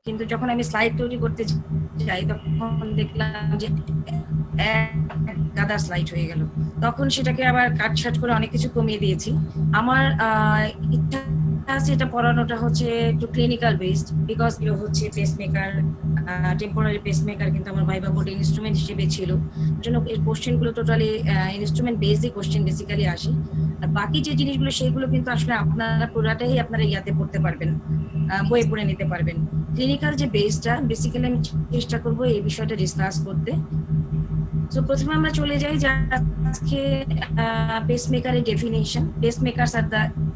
কিন্তু যখন আমি স্লাইড তৈরি করতে যাই তখন দেখলাম যে গাদা স্লাইড হয়ে গেল। তখন সেটাকে আবার কাটছাট করে অনেক কিছু কমিয়ে দিয়েছি। আমার ইচ্ছা আছে এটা পড়ানোটা হচ্ছে একটু ক্লিনিক্যাল বেসড, বিকজ এগুলো হচ্ছে পেসমেকার, টেম্পোরারি পেসমেকার কিন্তু আমার ভাইবা বোর্ড ইনস্ট্রুমেন্ট হিসেবে ছিল। জন্য এর কোশ্চেনগুলো totally instrument based question basically আসে। আর বাকি যে জিনিসগুলো সেগুলো কিন্তু আসলে আপনারা পুরাটাই আপনারা ইয়াতে পড়তে পারবেন, বই পড়ে নিতে পারবেন। ক্লিনিক্যাল যে বেসটা বেসিক্যালি আমি চেষ্টা করব এই বিষয়টা ডিসকাস করতে। তো প্রথমে আমরা চলে যাই যে আজকে পেসমেকারের ডেফিনেশন।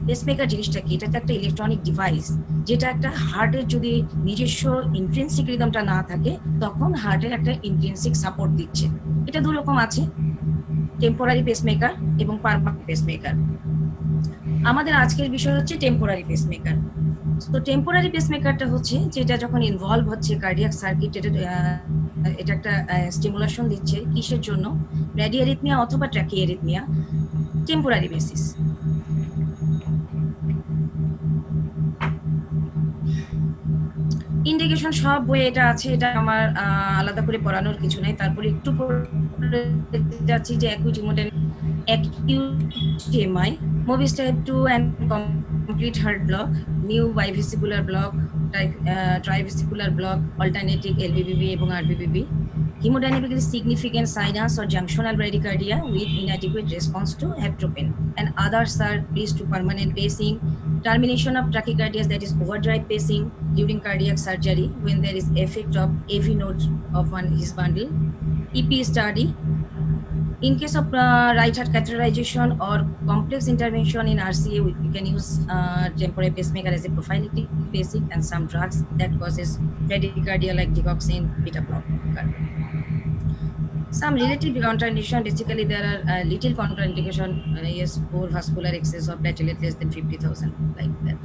পেসমেকার জিনিসটা কি? এটা একটা ইলেকট্রনিক ডিভাইস, যেটা একটা হার্টের যদি নিজস্ব ইন্ট্রিনসিক রিদমটা না থাকে তখন হার্টের একটা ইন্ট্রিনসিক সাপোর্ট দিচ্ছে। এটা দু রকম আছে, টেম্পোরারি পেসমেকার এবং পারমানেন্ট পেসমেকার। আমাদের আজকের বিষয় হচ্ছে টেম্পোরারি পেসমেকার। তো টেম্পোরারি পেসমেকারটা হচ্ছে যেটা যখন ইনভলভ হচ্ছে কার্ডিয়াক সার্কিট, এটা একটা স্টিমুলেশন দিচ্ছে কিসের জন্য? ব্র্যাডিয়ারিথমিয়া অথবা ট্র্যাকিয়ারিথমিয়া, টেম্পোরারি বেসিস। ইন্ডিকেশন সব বইয়ে এটা আছে, এটা আমার আলাদা করে পড়ানোর কিছু নাই। তারপরে একটু যাচ্ছি যে acute EMI, Mobius type 2 and complete heart block, new bivesicular block, trivesicular block, alternating LVBB এবং RBBB, hemodynamically significant sinus or junctional bradycardia with inadequate response to atropine, and others are leads to permanent pacing, termination of tachycardia, that is overdrive pacing during cardiac surgery when there is effect of AV node of his bundle, EP study. In case of right heart catheterization or complex intervention in RCA, we can use temporary pacemaker as a prophylactic basic, and some drugs that causes bradycardia like digoxin, beta blocker. Some relative contraindication, basically there are little contraindication, yes, poor vascular excess of platelet less than 50,000, like that.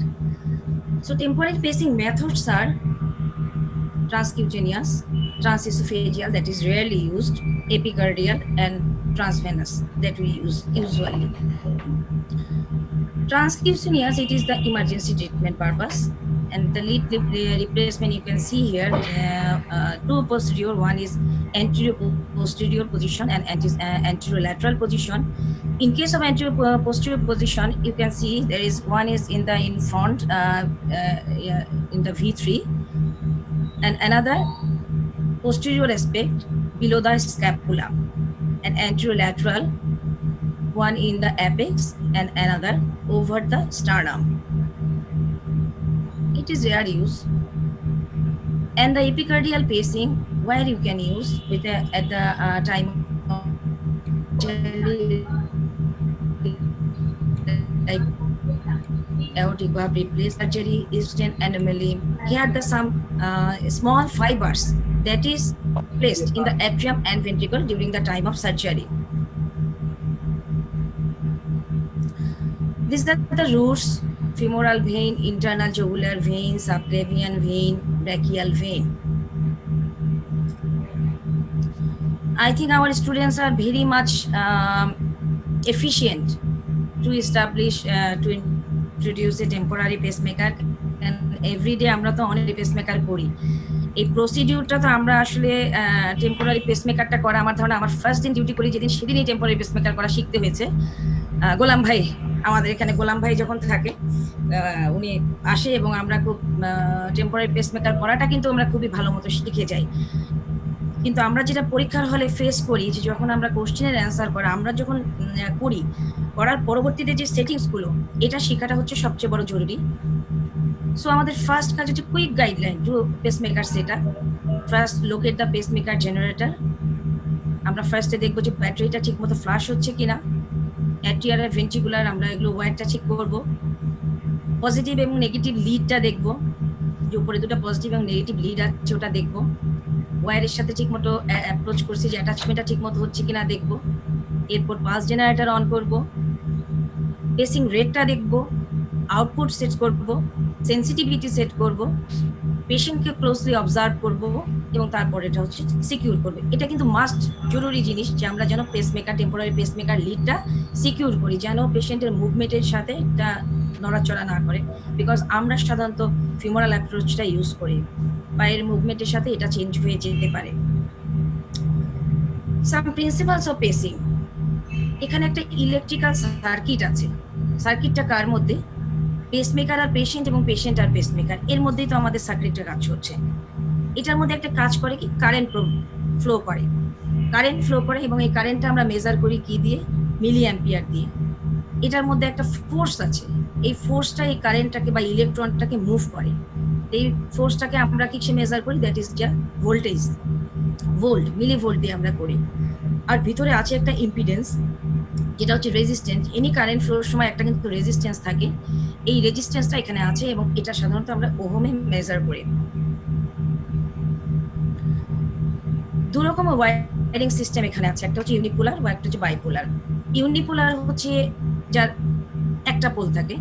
So temporary pacing methods are transcutaneous, transesophageal, that is rarely used, epicardial, and transvenous, that we use usually. Transcutaneous, it is the emergency treatment purpose, and the lead replacement you can see here, two posterior, one is anterior posterior position and anterolateral position. In case of anterior posterior position, you can see there is one is in front, in the V3, and another posterior aspect below the scapula, and anterolateral, one in the apex and another over the sternum. It is rare use. And the epicardial pacing, where you can use with at the time of like aortic valve replace surgery, Eastern anomaly. Here the some small fibers that is placed in the atrium and ventricle during the time of surgery. These are the routes: femoral vein, internal jugular vein, subclavian vein, brachial vein. I think our students are very much efficient to establish, to introduce a temporary pacemaker, and every day আমরা তো অনেক pacemaker করি। এই প্রসিডিউরটা তো আমরা আসলে temporary পেসমেকারটা করা আমার ধারণা আমার ফার্স্ট দিন ডিউটি করি যেদিন, সেদিনই টেম্পোরারি পেসমেকার করা শিখতে হয়েছে। গোলাম ভাই, আমাদের এখানে গোলাম ভাই যখন থাকে উনি আসে এবং আমরা খুব টেম্পোরারি পেসমেকার করাটা কিন্তু আমরা খুবই ভালো মতো শিখে যাই। কিন্তু আমরা যেটা পরীক্ষার হলে ফেস করি যে যখন আমরা কোশ্চেনের অ্যান্সার করা আমরা যখন করি, করার পরবর্তীতে যে সেটিংসগুলো, এটা শেখাটা হচ্ছে সবচেয়ে বড় জরুরি। সো আমাদের ফার্স্ট কাজ হচ্ছে quick guideline to pacemaker setup. First locate the pacemaker generator. আমরা ফার্স্টে দেখবো যে ব্যাটারিটা ঠিকমতো ফ্লাশ হচ্ছে কিনা, অ্যাট্রিয়াল আর ভেন্ট্রিকুলার আমরা এগুলো ওয়্যারটা চেক করব। পজিটিভ এবং নেগেটিভ লিডটা দেখবো, যে উপরে দুটো পজিটিভ এবং নেগেটিভ লিড আছে ওটা দেখবো। ওয়্যারের সাথে ঠিকমতো অ্যাপ্রোচ করছি যে অ্যাটাচমেন্টটা ঠিকমতো হচ্ছে কিনা দেখবো। এরপর পালস জেনারেটর অন করব, পেসিং রেটটা দেখব, আউটপুট সেট করব, সেন্সিটিভিটি সেট করব, পেশেন্টকে ক্লোজলি অবজার্ভ করব, এবং তারপর এটা হচ্ছে সিকিউর করবে। এটা কিন্তু মাস্ট জরুরি জিনিস যে আমরা যেন পেসমেকার, টেম্পোরারি পেসমেকার লিডটা সিকিউর করি, যেন পেশেন্টের মুভমেন্টের সাথে এটা নড়াচড়া না করে, বিকজ আমরা সাধারণত ফিমোরাল অ্যাপ্রোচটা ইউজ করি। পায়ের মুভমেন্টের সাথে এটা চেঞ্জ হয়ে যেতে পারে। সাম প্রিন্সিপালস অফ পেসিং, এখানে একটা ইলেকট্রিক্যাল সার্কিট আছে। সার্কিটটা কার মধ্যে? পেসমেকার আর পেশেন্ট এবং পেশেন্ট আর পেসমেকার, এর মধ্যেই তো আমাদের সার্কিটটা কাজ হচ্ছে। এটার মধ্যে একটা কাজ করে কি, কারেন্ট ফ্লো করে। কারেন্ট ফ্লো করে এবং এই কারেন্টটা আমরা মেজার করি কি দিয়ে? মিলি অ্যাম্পিয়ার দিয়ে। এটার মধ্যে একটা ফোর্স আছে, এই ফোর্সটা এই কারেন্টটাকে বা ইলেকট্রনটাকে মুভ করে। এই ফোর্সটাকে আমরা কিসে মেজার করি? দ্যাট ইজ যা ভোল্টেজ, ভোল্ট, মিলি ভোল্ট দিয়ে আমরা করি। আর ভিতরে আছে একটা ইম্পিডেন্স, যেটা হচ্ছে রেজিস্ট্যান্স। এনি কারেন্ট ফ্লোর সময় একটা কিন্তু রেজিস্ট্যান্স থাকে, এই রেজিস্ট্যান্সটা এখানে আছে এবং এটা সাধারণত আমরা ওহমে মেজার করি। দু রকম ওয়্যারিং সিস্টেম এখানে আছে, একটা হচ্ছে ইউনিপোলার বা একটা হচ্ছে বাইপোলার। ইউনিপোলার হচ্ছে যার একটা পোল থাকে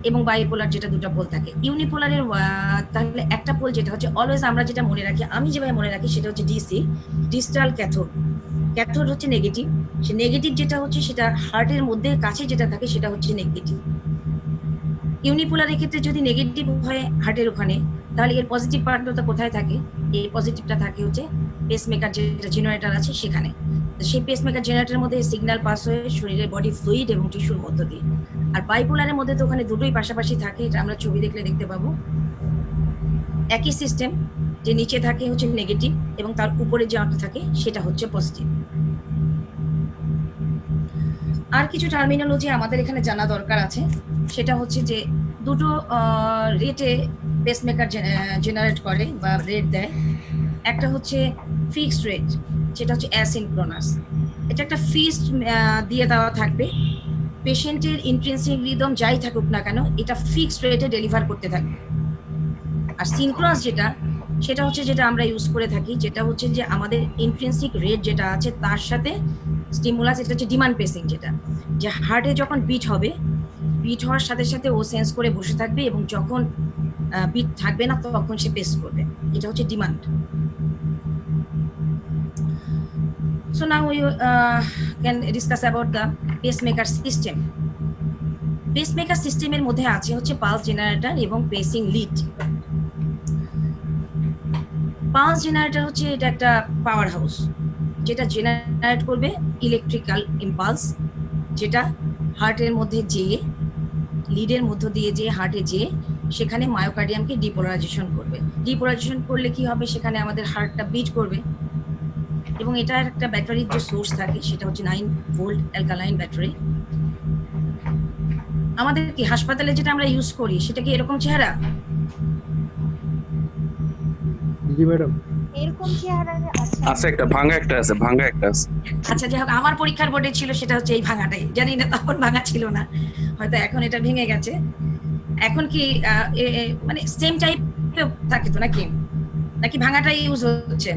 এবং বাইপোলার যেটা দুটো পোল থাকে। ইউনিপোলারের তাহলে একটা পোল যেটা হচ্ছে অলওয়েজ আমরা যেটা মনে রাখি, আমি যেভাবে মনে রাখি সেটা হচ্ছে ডিসি, ডিস্টাল ক্যাথোড। ক্যাথোড হচ্ছে নেগেটিভ, সে নেগেটিভ যেটা হচ্ছে সেটা হার্টের মধ্যে কাছে যেটা থাকে সেটা হচ্ছে নেগেটিভ। ইউনিপোলারের ক্ষেত্রে যদি নেগেটিভ হয় হার্টের ওখানে, তাহলে এর পজিটিভ পার্টটা কোথায় থাকে? এই পজিটিভটা থাকে হচ্ছে পেসমেকার যেটা জেনারেটর আছে সেখানে। সেই পেসমেকার জেনারেটরের মধ্যে সিগন্যাল পাস হয়ে শরীরের বডি ফ্লুইড এবং টিস্যুর মধ্য দিয়ে। আর বাইপোলারের মধ্যে তো ওখানে দুটোই পাশাপাশি থাকে, এটা আমরা ছবি দেখলে দেখতে পাবো। একই সিস্টেম, যে নিচে থাকে হচ্ছে নেগেটিভ এবং তার উপরে যে আঁটা থাকে সেটা হচ্ছে পজিটিভ। আর কিছু টার্মিনোলজি আমাদের এখানে জানা দরকার আছে, সেটা হচ্ছে যে দুটো রেটে পেসমেকার জেনারেট করে বা রেট দেয়। একটা হচ্ছে ফিক্সড রেট, যেটা হচ্ছে অ্যাসিনক্রোনাস। এটা একটা ফিক্সড দিয়ে দেওয়া থাকবে, পেশেন্টের ইন্ট্রিনসিক রিদম যাই থাকুক না কেন এটা ফিক্সড রেটে ডেলিভার করতে থাকবে। আর সিনক্রোনাস যেটা, সেটা হচ্ছে যেটা আমরা ইউজ করে থাকি, যেটা হচ্ছে যে আমাদের ইন্ট্রিনসিক রেট যেটা আছে তার সাথে স্টিমুলাস, এটা হচ্ছে ডিমান্ড পেসিং, যেটা যে হার্টে যখন বিট হবে, বিট হওয়ার সাথে সাথে ও সেন্স করে বসে থাকবে এবং যখন বিট থাকবে না তখন সে পেস করবে, এটা হচ্ছে demand. So now we can discuss about the pacemaker system. Pacemaker system এর মধ্যে আছে হচ্ছে পালস জেনারেটর এবং পেসিং লিড। পালস জেনারেটর হচ্ছে এটা একটা পাওয়ার হাউস, যেটা জেনারেট করবে ইলেকট্রিক্যাল ইম্পালস, যেটা হার্টের মধ্যে যেয়ে, লিডের মধ্য দিয়ে যে হার্টে যেয়ে সেখানে মায়োকার্ডিয়ামকে ডিপোলারাইজেশন করবে। ডিপোলারাইজেশন করলে কি হবে? সেখানে আমাদের হার্টটা বিট করবে এবং এটার একটা ব্যাটারির যে সোর্স থাকে সেটা হচ্ছে 9 ভোল্ট অ্যালকালাইন ব্যাটারি। আমাদের কি হাসপাতালে যেটা আমরা ইউজ করি সেটা কি এরকম চেহারা? জি ম্যাডাম, এরকম চেহারা আছে, একটা ভাঙা একটা আছে, ভাঙা একটা আছে। আচ্ছা, যাই হোক, আমার পরীক্ষার বোর্ডে ছিল সেটা হচ্ছে এই ভাঙাটাই, জানি না তখন ভাঙা ছিল না, হয়তো এখন এটা ভেঙে গেছে। এখন কি মানে সেম টাইপ থাকে তো নাকি, নাকি ভাঙাটাই ইউজ হচ্ছে?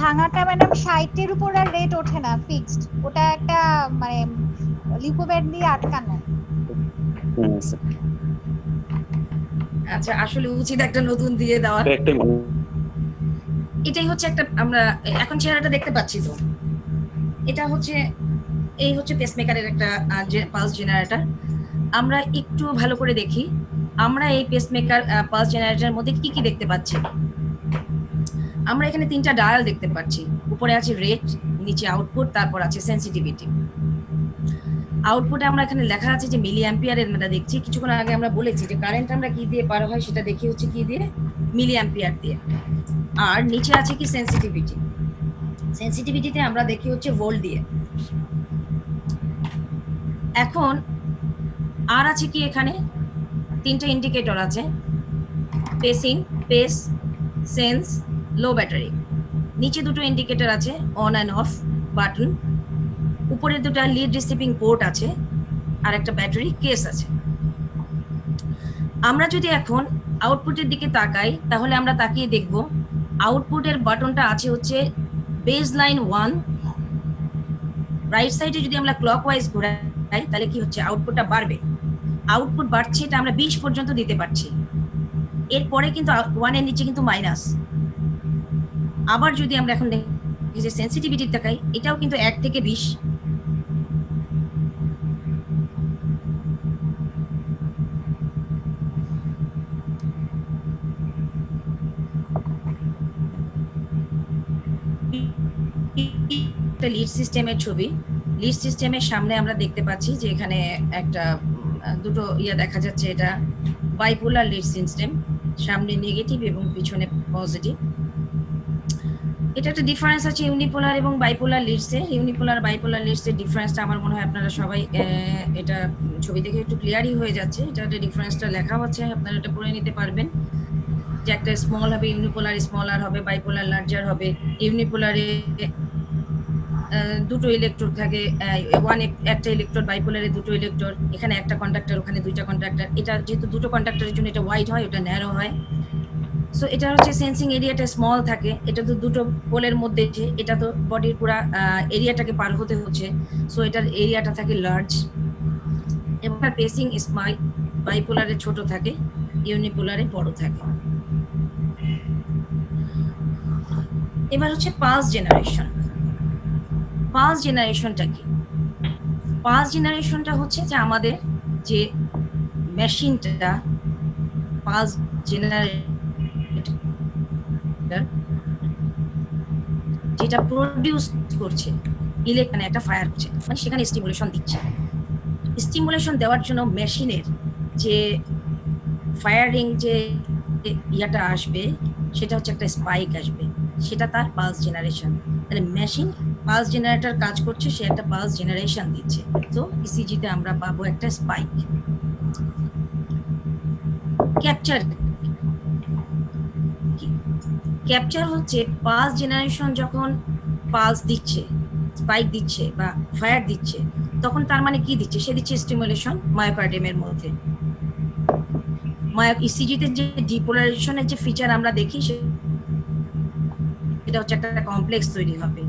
ভাঙাটা ম্যাডাম 60 এর উপর আর রেট ওঠে না, ফিক্সড। ওটা একটা মানে লিপোব্যান্ড দিয়ে আটকানো। আচ্ছা, আসলে উচিত একটা নতুন দিয়ে দেওয়া। এটাই হচ্ছে একটা, আমরা এখন চেহারাটা দেখতে পাচ্ছি তো, এটা হচ্ছে, এই হচ্ছে পেসমেকারের একটা পালস জেনারেটর। আমরা একটু ভালো করে দেখি, আমরা এই পেসমেকার পালস জেনারেটরের মধ্যে কি কি দেখতে পাচ্ছি। আমরা এখানে 3টা ডায়াল দেখতে পাচ্ছি, উপরে আছে রেট, নিচে আউটপুট, তারপর আছে সেন্সিটিভিটি। আউটপুটে আমরা এখানে লেখা আছে যে মিলি অ্যাম্পিয়ারের আমরা দেখছি। কিছুক্ষণ আগে আমরা বলেছি যে কারেন্ট আমরা কি দিয়ে পার হয় সেটা দেখি হচ্ছে কি দিয়ে, মিলি অ্যাম্পিয়ার দিয়ে। আর নিচে আছে কি সেন্সিটিভিটি, সেন্সিটিভিটিতে আমরা দেখি হচ্ছে ভোল্ট দিয়ে। এখন আর আছে কি, এখানে 3টে ইন্ডিকেটর আছে, পেসিং, পেস, সেন্স, লো ব্যাটারি। নিচে 2টো ইন্ডিকেটর আছে, অন অ্যান্ড অফ বাটন। উপরে 2টা লিড রিসিভিং পোর্ট আছে আর একটা ব্যাটারি কেস আছে। আমরা যদি এখন আউটপুটের দিকে তাকাই তাহলে আমরা তাকিয়ে দেখব আউটপুটের বাটনটা আছে হচ্ছে বেস লাইন 1। রাইট সাইডে যদি আমরা ক্লকওয়াইজ ঘোরাই তাহলে কি হচ্ছে, আউটপুটটা বাড়বে। আউটপুট বাড়ছে, এটা আমরা 20 পর্যন্ত দিতে পারছি। এরপরে কিন্তু 1 এর নিচে কিন্তু মাইনাস। আবার যদি আমরা এখন দেখি যে সেন্সিটিভিটি তাকাই, এটাও কিন্তু 1 থেকে 20। একটা লিড সিস্টেমের ছবি। লিড সিস্টেমের সামনে আমরা দেখতে পাচ্ছি যে এখানে একটা দুটো দেখা যাচ্ছে, এটা বাইপোলার লিড সিস্টেম, সামনে নেগেটিভ এবং পিছনে পজিটিভ। এটা একটা ডিফারেন্স আছে ইউনিপোলার এবং বাইপোলার লিডসে। ইউনিপোলার বাইপোলার লিডসের ডিফারেন্সটা আমার মনে হয় আপনারা সবাই এটা ছবি দেখে একটু ক্লিয়ারই হয়ে যাচ্ছে। এটা ডিফারেন্সটা লেখা আছে, আপনারা এটা পড়ে নিতে পারবেন যে একটা স্মল হবে ইউনিপোলার, স্মলার হবে, বাইপোলার লার্জার হবে। ইউনিপোলারে দুটো ইলেকট্রোড থাকে, একটা ইলেকট্রোড, বাইপোলারে দুটো ইলেকট্রোড, এখানে একটা কন্ডাক্টর, ওখানে দুইটা কন্ডাক্টর। এটা যেহেতু দুটো কন্ডাক্টরের জন্য এটা ওয়াইড হয়, ওটা ন্যারো হয়। সো এটা হচ্ছে সেন্সিং এরিয়াটা স্মল থাকে, এটা তো দুটো পোলের মধ্যে, এটা তো বডির পুরো এরিয়াটাকে পার হতে হচ্ছে, সো এটার এরিয়াটা থাকে লার্জ। এবং পেসিং স্মাইল বাইপোলারে ছোট থাকে, ইউনিপোলারে বড় থাকে। এবার হচ্ছে পালস জেনারেশন। পালস জেনারেশনটা কি? পালস জেনারেশনটা হচ্ছে যে আমাদের যে মেশিনটা পালস জেনারেটর যেটা প্রডিউস করছে ইলেকট্রন একটা ফায়ার করছে, মানে সেখানে স্টিমুলেশন দিচ্ছে। স্টিমুলেশন দেওয়ার জন্য মেশিনের যে ফায়ারিং যে ইয়াটা আসবে সেটা হচ্ছে একটা স্পাইক আসবে, সেটা তার পালস জেনারেশন। তাহলে মেশিন পালস জেনারেটর কাজ করছে, সে একটা পালস জেনারেশন দিচ্ছে। তো ইসিজিতে আমরা পাবো একটা স্পাইক। ক্যাপচার, ক্যাপচার হচ্ছে পালস জেনারেশন যখন পালস দিচ্ছে, স্পাইক দিচ্ছে বা ফায়ার দিচ্ছে, তখন তার মানে কি দিচ্ছে? সে দিচ্ছে স্টিমুলেশন মায়োকার্ডিয়ামের মধ্যে। ইসিজিতে যে ডিপোলারাইজেশনের যে ফিচার আমরা দেখি সেটা হচ্ছে একটা কমপ্লেক্স তৈরি হবে,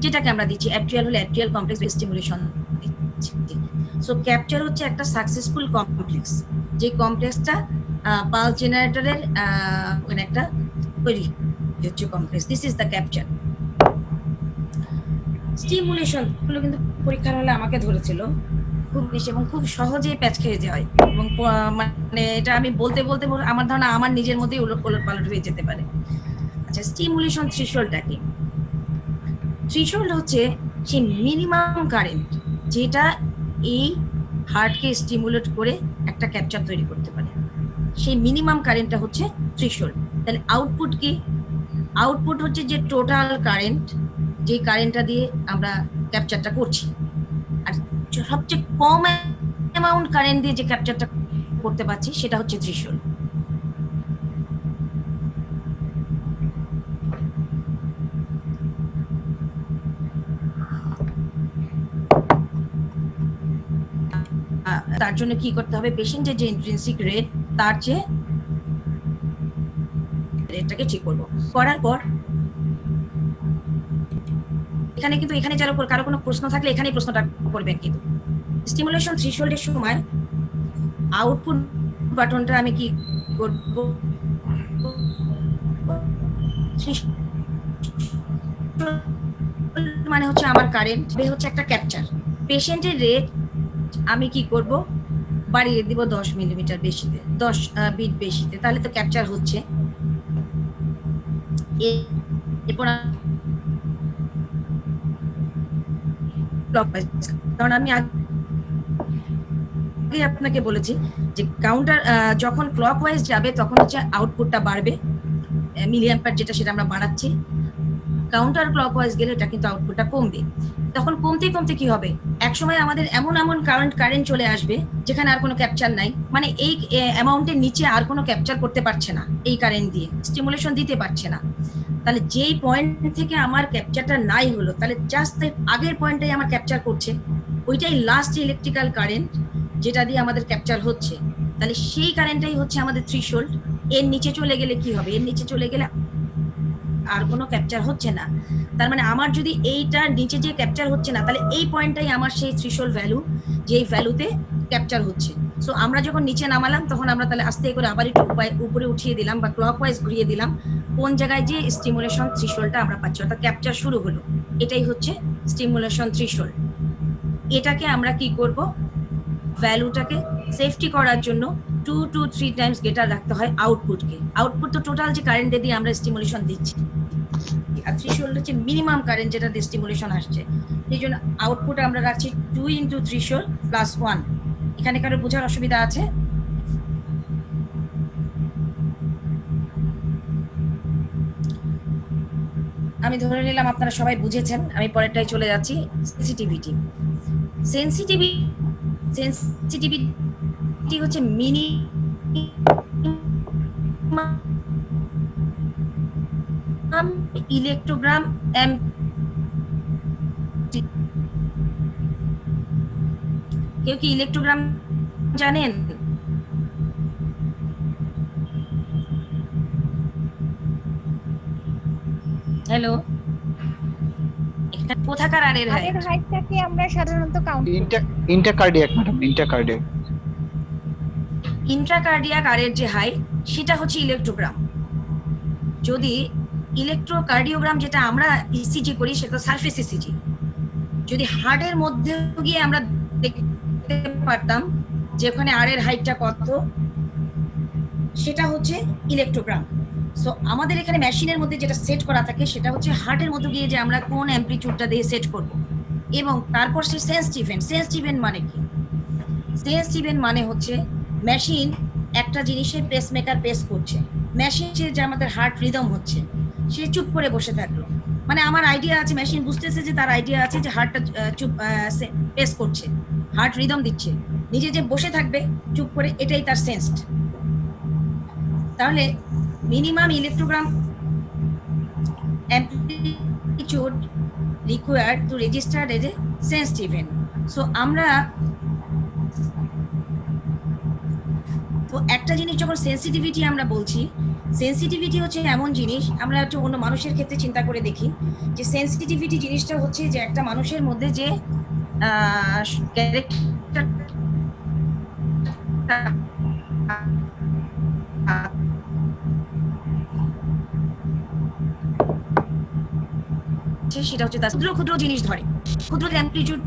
যেটাকে আমরা দিচ্ছি অ্যাট্রিয়াল হলে অ্যাট্রিয়াল কমপ্লেক্স স্টিমুলেশন দিচ্ছি। সো ক্যাপচার হচ্ছে একটা সাকসেসফুল কমপ্লেক্স, যে কমপ্লেক্সটা পালস জেনারেটরের ওখানে একটা তৈরি হচ্ছে complex. This is the capture. Stimulation গুলো কিন্তু পরীক্ষার হলে আমাকে ধরেছিল খুব বেশি এবং খুব সহজেই প্যাচ খেয়ে যায়, এবং মানে এটা আমি বলতে বলতে আমার ধারণা আমার নিজের মধ্যেই উলটপালট হয়ে যেতে পারে। আচ্ছা, স্টিমুলেশন থ্রেশহোল্ডটা কি? থ্রেশহোল্ড হচ্ছে সেই মিনিমাম কারেন্ট যেটা এই হার্টকে স্টিমুলেট করে একটা ক্যাপচার তৈরি করতে পারে, সেই মিনিমাম কারেন্টটা হচ্ছে থ্রেশহোল্ড। তাহলে আউটপুট কি? আউটপুট হচ্ছে যে টোটাল কারেন্ট, যে কারেন্টটা দিয়ে আমরা ক্যাপচারটা করছি। আর সবচেয়ে কম অ্যামাউন্ট কারেন্ট দিয়ে যে ক্যাপচারটা করতে পারছি সেটা হচ্ছে থ্রেশহোল্ড। তার জন্য কি করতে হবে? পেশেন্টের যে ইন্ট্রিনসিক রেট, তার চেয়ে রেটটাকে ঠিক করব। করার পর এখানে কিন্তু এখানে যারা কারো কোনো প্রশ্ন থাকলে এখানেই প্রশ্নটা করবেন। কিন্তু স্টিমুলেশন থ্রেশহোল্ডের সময় আউটপুট বাটনটা আমি কি করব? মানে হচ্ছে আমার কারেন্ট হচ্ছে একটা ক্যাপচার। পেশেন্টের রেট আমি কি করব? বাড়িয়ে দিব 10 মিলিমিটার বেশিতে, 10 বিট বেশিতে, তাহলে তো ক্যাপচার হচ্ছে। এরপর কারণ আমি আগে আপনাকে বলেছি যে কাউন্টার যখন ক্লকওয়াইজ যাবে তখন হচ্ছে আউটপুটটা বাড়বে, মিলিঅ্যাম্পার যেটা সেটা আমরা বাড়াচ্ছি। কাউন্টার ক্লকওয়াইজ গেলে এটা কিন্তু আউটপুটটা কমবে। তখন কমতে কমতে কি হবে? একসময় আমাদের এমন এমন কারেন্ট চলে আসবে যেখানে আর কোনো ক্যাপচার নাই, মানে এই অ্যামাউন্টের নিচে আর কোনো ক্যাপচার করতে পারছে না, এই কারেন্ট দিয়ে স্টিমুলেশন দিতে পারছে না। তাহলে যেই পয়েন্ট থেকে আমার ক্যাপচারটা নাই হলো, তাহলে জাস্ট আগের পয়েন্টটাই আমার ক্যাপচার করছে, ওইটাই লাস্ট ইলেকট্রিক্যাল কারেন্ট যেটা দিয়ে আমাদের ক্যাপচার হচ্ছে। তাহলে সেই কারেন্টটাই হচ্ছে আমাদের থ্রেশহোল্ড। এর নিচে চলে গেলে কি হবে? এর নিচে চলে গেলে আর কোনো ক্যাপচার হচ্ছে না। তার মানে আমার যদি এইটার নিচে যে ক্যাপচার হচ্ছে না, তাহলে এই পয়েন্টটাই আমার সেই থ্রেশহোল্ড ভ্যালু, যেই ভ্যালুতে ক্যাপচার হচ্ছে। সো আমরা যখন নিচে নামালাম তখন আমরা তাহলে আস্তে করে আবার একটু উপরে উঠিয়ে দিলাম বা ক্লকওয়াইজ ঘুরিয়ে দিলাম, কোন জায়গায় যে স্টিমুলেশন থ্রেশহোল্ডটা আমরা পাচ্ছি, অর্থাৎ ক্যাপচার শুরু হলো। এটাই হচ্ছে স্টিমুলেশন থ্রেশহোল্ড। এটাকে আমরা কি করব? ভ্যালুটাকে সেফটি করার জন্য 2 to 3 টাইমস গ্রেটার রাখতে হয় আউটপুটকে। আউটপুট তো টোটাল যে কারেন্ট দিয়ে আমরা স্টিমুলেশন দিচ্ছি আর থ্রেশহোল্ড হচ্ছে মিনিমাম কারেন্ট যেটা দিয়ে স্টিমুলেশন আসছে। এই জন্য আউটপুট আমরা রাখছি 2 ইন্টু থ্রেশহোল্ড প্লাস 1। এখানে কারো বোঝার অসুবিধা আছে? আমি ধরে নিলাম আপনারা সবাই বুঝেছেন। আমি পরেরটাই চলে যাচ্ছি। সেন্সিটিভিটি। সেন্সিটিভিটি হচ্ছে মিনিমাম ইলেকট্রোগ্রাম কেউ কি ইলেকট্রোগ্রাম জানেন? হ্যালো, এটা কোথাকার আরের হাইট? আরের হাইটটাকে আমরা সাধারণত কাউন্ট ইন্টারকার্ডিয়াক ম্যাডাম, ইন্টারকার্ডিয়াক। ইন্ট্রাকার্ডিয়াক আরের যে হাইট সেটা হচ্ছে ইলেকট্রোগ্রাম। যদি ইলেকট্রোকার্ডিওগ্রাম যেটা আমরা ইসিজি করি সেটা সারফেস ইসিজি। যদি হার্টের মধ্যে গিয়ে আমরা দেখতে পারতাম যে ওখানে আরের হাইটটা কত, সেটা হচ্ছে ইলেকট্রোগ্রাম। সো আমাদের এখানে মেশিনের মধ্যে যেটা সেট করা থাকে সেটা হচ্ছে হার্টের মধ্যে গিয়ে যে আমরা কোন অ্যাম্প্লিটিউডটা দিয়ে সেট করব, এবং তারপর সে সেন্সিটিভ মানে কি? সেন্সিটিভ মানে হচ্ছে মেশিন একটা জিনিসের পেসমেকার পেস করছে, মেশিন যে আমাদের হার্ট রিদম হচ্ছে, সে চুপ করে বসে থাকলো, মানে আমার আইডিয়া আছে, মেশিন বুঝতেছে যে তার আইডিয়া আছে যে হার্টটা চুপ পেস করছে, হার্ট রিদম দিচ্ছে, নিজে যে বসে থাকবে চুপ করে, এটাই তার সেন্সড। তাহলে minimum electrogram amplitude required to register as a sensitive. So আমরা তো একটা জিনিস যখন সেন্সিটিভিটি আমরা বলছি, সেন্সিটিভিটি হচ্ছে এমন জিনিস, আমরা একটু অন্য মানুষের ক্ষেত্রে চিন্তা করে দেখি যে সেন্সিটিভিটি জিনিসটা হচ্ছে যে একটা মানুষের মধ্যে যে ক্যারেক্টার সেটা হচ্ছে তার ক্ষুদ্র ক্ষুদ্র জিনিস ধরে, ক্ষুদ্র অ্যাম্প্লিটিউড।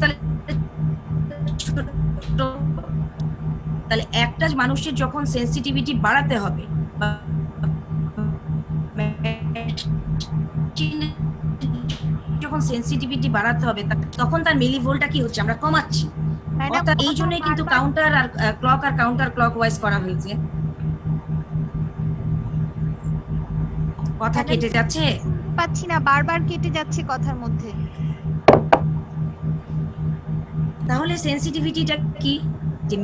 তাহলে একটা মানুষের যখন সেন্সিটিভিটি বাড়াতে হবে, যখন সেন্সিটিভিটি বাড়াতে হবে, তখন তার মিলিভোল্টটা কি হচ্ছে, আমরা কমাচ্ছি। অর্থাৎ এই জন্যই কিন্তু কাউন্টার আর কাউন্টার ক্লক ওয়াইজ করা হয়েছে। কথা কেটে যাচ্ছে, পাচ্ছি না, বারবার কেটে যাচ্ছে কথার মধ্যে। তাহলে সেন্সিটিভিটিটা কি? যে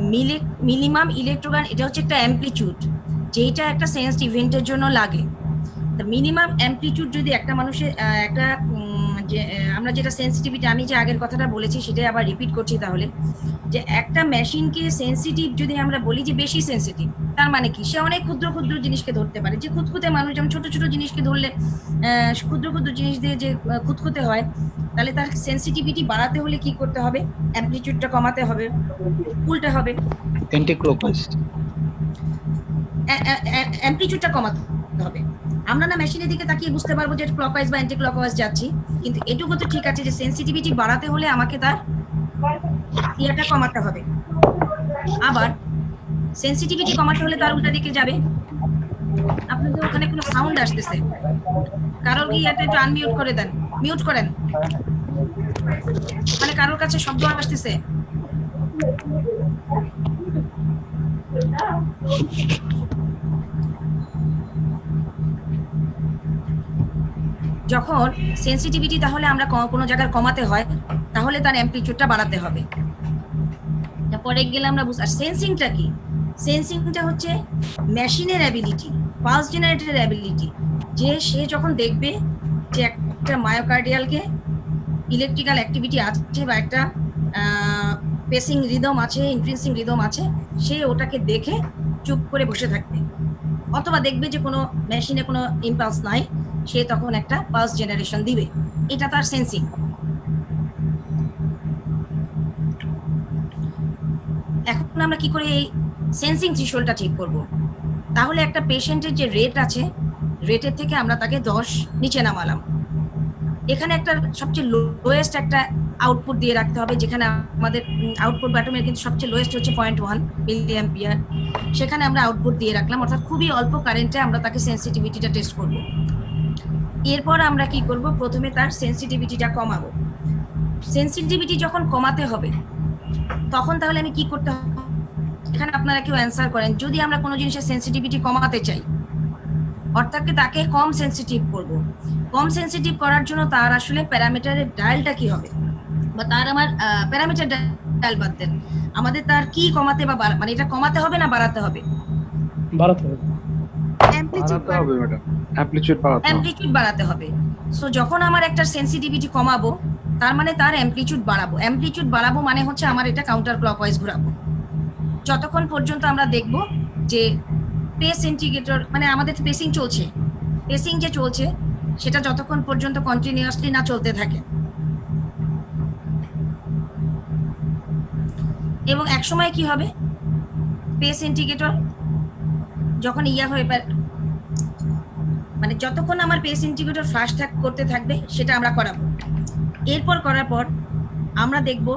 মিনিমাম ইলেকট্রোগ্রাম, এটা হচ্ছে একটা অ্যাম্প্লিটিউড যেটা একটা সেন্সড ইভেন্টের জন্য লাগে। তো মিনিমাম অ্যাম্প্লিটিউড যদি একটা মানুষের একটা যে আমরা যেটা সেন্সিটিভিটি, আমি যে আগের কথাটা বলেছি সেটাই আবার রিপিট করছি, তাহলে যে একটা মেশিনকে সেন্সিটিভ যদি আমরা বলি যে বেশি সেন্সিটিভ, তার মানে কি সে অনেক ক্ষুদ্র ক্ষুদ্র জিনিসকে ধরতে পারে। যে খুঁতখুঁতে মানুষ যেমন ছোট ছোট জিনিসকে ধরলে ক্ষুদ্র ক্ষুদ্র জিনিস দিয়ে যে খুঁতখুঁতে হয়, তাহলে তার সেন্সিটিভিটি বাড়াতে হলে কি করতে হবে? অ্যাম্প্লিটিউডটা কমাতে হবে, উল্টে হবে, অ্যান্টিক্লকওয়াইজ অ্যাম্প্লিটিউডটা কমাতে হবে। আমরা না মেশিনের দিকে তাকিয়ে বুঝতে পারবো যে ক্লকওয়াইজ বা অ্যান্টি ক্লকওয়াইজ যাচ্ছি, কিন্তু এটুকু তো ঠিক আছে যে সেন্সিটিভিটি বাড়াতে হলে আমাকে তার ইয়াটা কমাতে হবে। আবার সেন্সিটিভিটি কমাতে হলে তার উল্টা দিকে যাবে। আপনাদের ওখানে কোনো সাউন্ড আসতেছে, কারোর কি এটা একটু আনমিউট করে দেন, মিউট করেন, মানে কারোর কাছে শব্দ আসতেছে। যখন সেন্সিটিভিটি তাহলে আমরা কোনো জায়গায় কমাতে হয়, তাহলে তার অ্যাম্প্লিটিউডটা বাড়াতে হবে। পরে গেলে আমরা বুঝ। আর সেন্সিংটা কি? সেন্সিংটা হচ্ছে মেশিনের অ্যাবিলিটি, পালস জেনারেটরের অ্যাবিলিটি, যে সে যখন দেখবে যে একটা মায়োকার্ডিয়ালকে ইলেকট্রিক্যাল অ্যাক্টিভিটি আছে বা একটা পেসিং রিদম আছে, ইনক্রিজিং রিদম আছে, সে ওটাকে দেখে চুপ করে বসে থাকবে, অথবা দেখবে যে কোনো মেশিনে কোনো ইম্পালস নাই, সে তখন একটা পালস জেনারেশন দিবে। এটা তার সেন্সিং। এখন আমরা কি করে এই সেন্সিং থ্রেশহোল্ডটা ঠিক করব? তাহলে একটা পেশেন্টের যে রেট আছে, রেটের থেকে আমরা তাকে 10 নিচে নামালাম। এখানে একটা সবচেয়ে লোয়েস্ট একটা আউটপুট দিয়ে রাখতে হবে, যেখানে আমাদের আউটপুট ব্যাটমের কিন্তু সবচেয়ে লোয়েস্ট হচ্ছে 0.1 মিলি অ্যাম্পিয়ার। সেখানে আমরা আউটপুট দিয়ে রাখলাম, অর্থাৎ খুবই অল্প কারেন্টে আমরা তাকে সেন্সিটিভিটিটা টেস্ট করব। এরপর আমরা কি করব, প্রথমে তার সেন্সিটিভিটিটা কমাবো। সেন্সিটিভিটি যখন কমাতে হবে তখন তাহলে আমি কি করতে হবে, এখানে আপনারা কেউ অ্যান্সার করেন। যদি আমরা কোনো জিনিসের সেন্সিটিভিটি কমাতে চাই, অর্থাৎ তাকে কম সেন্সিটিভ করব, কম সেন্সিটিভ করার জন্য তার আসলে প্যারামিটারের ডায়ালটা কি হবে, বা তার আমার প্যারামিটার ডায়াল বাদ দেন, আমাদের তার কি কমাতে বা মানে এটা কমাতে হবে না বাড়াতে হবে? বাড়াতে হবে। অ্যামপ্লিটিউড বাড়াতে হবে ম্যাডাম, অ্যামপ্লিটিউড বাড়াতে হবে। অ্যামপ্লিটিউড বাড়াতে হবে। সো যখন আমার একটা সেন্সিটিভিটি কমাবো, তার মানে তার অ্যামপ্লিটিউড বাড়াবো। অ্যামপ্লিটিউড বাড়াবো মানে হচ্ছে আমার এটা কাউন্টার ক্লকওয়াইজ ঘোরাবো, যতক্ষণ পর্যন্ত আমরা দেখব যে পেস ইন্ডিকেটর, মানে আমাদের পেসিং চলছে, পেসিং যে চলছে সেটা যতক্ষণ পর্যন্ত কন্টিনিউয়াসলি না চলতে থাকে। এবং এক সময় কি হবে, পেস ইন্ডিকেটর যখন ইয়া হয়ে মানে যতক্ষণ আমার পেস ইন্ডিকেটর ফ্ল্যাশ করতে থাকবে সেটা আমরা করাবো। এরপর করার পর আমরা দেখব